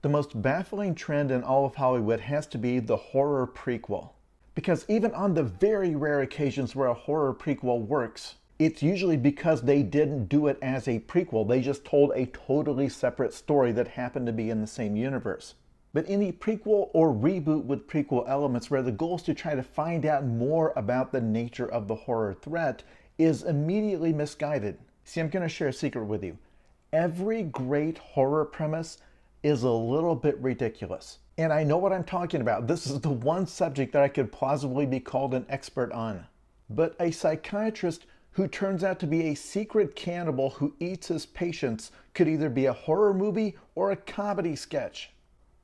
The most baffling trend in all of Hollywood has to be the horror prequel. Because even on the very rare occasions where a horror prequel works, it's usually because they didn't do it as a prequel. They just told a totally separate story that happened to be in the same universe. But any prequel or reboot with prequel elements where the goal is to try to find out more about the nature of the horror threat is immediately misguided. See, I'm going to share a secret with you. Every great horror premise is a little bit ridiculous. And I know what I'm talking about. This is the one subject that I could plausibly be called an expert on. But a psychiatrist who turns out to be a secret cannibal who eats his patients could either be a horror movie or a comedy sketch.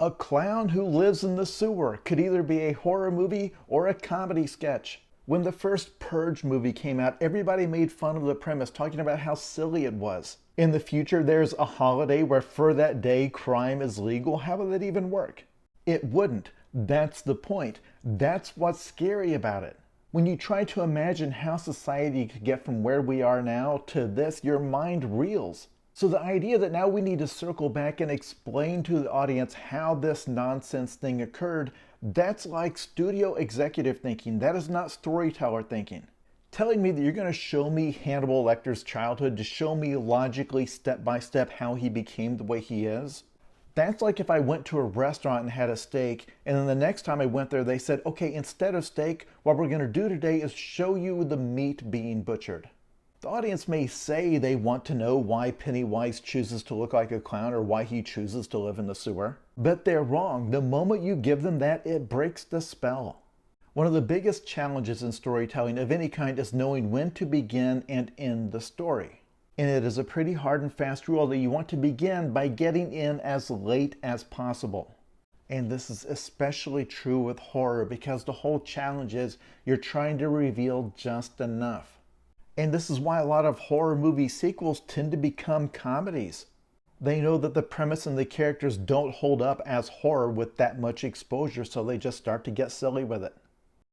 A clown who lives in the sewer could either be a horror movie or a comedy sketch. When the first Purge movie came out, everybody made fun of the premise, talking about how silly it was. In the future, there's a holiday where for that day, crime is legal. How would that even work? It wouldn't. That's the point. That's what's scary about it. When you try to imagine how society could get from where we are now to this, your mind reels. So the idea that now we need to circle back and explain to the audience how this nonsense thing occurred, that's like studio executive thinking. That is not storyteller thinking. Telling me that you're going to show me Hannibal Lecter's childhood to show me logically step by step how he became the way he is, that's like if I went to a restaurant and had a steak, and then the next time I went there, they said, okay, instead of steak, what we're going to do today is show you the meat being butchered. The audience may say they want to know why Pennywise chooses to look like a clown or why he chooses to live in the sewer, but they're wrong. The moment you give them that, it breaks the spell. One of the biggest challenges in storytelling of any kind is knowing when to begin and end the story. And it is a pretty hard and fast rule that you want to begin by getting in as late as possible. And this is especially true with horror because the whole challenge is you're trying to reveal just enough. And this is why a lot of horror movie sequels tend to become comedies. They know that the premise and the characters don't hold up as horror with that much exposure, so they just start to get silly with it.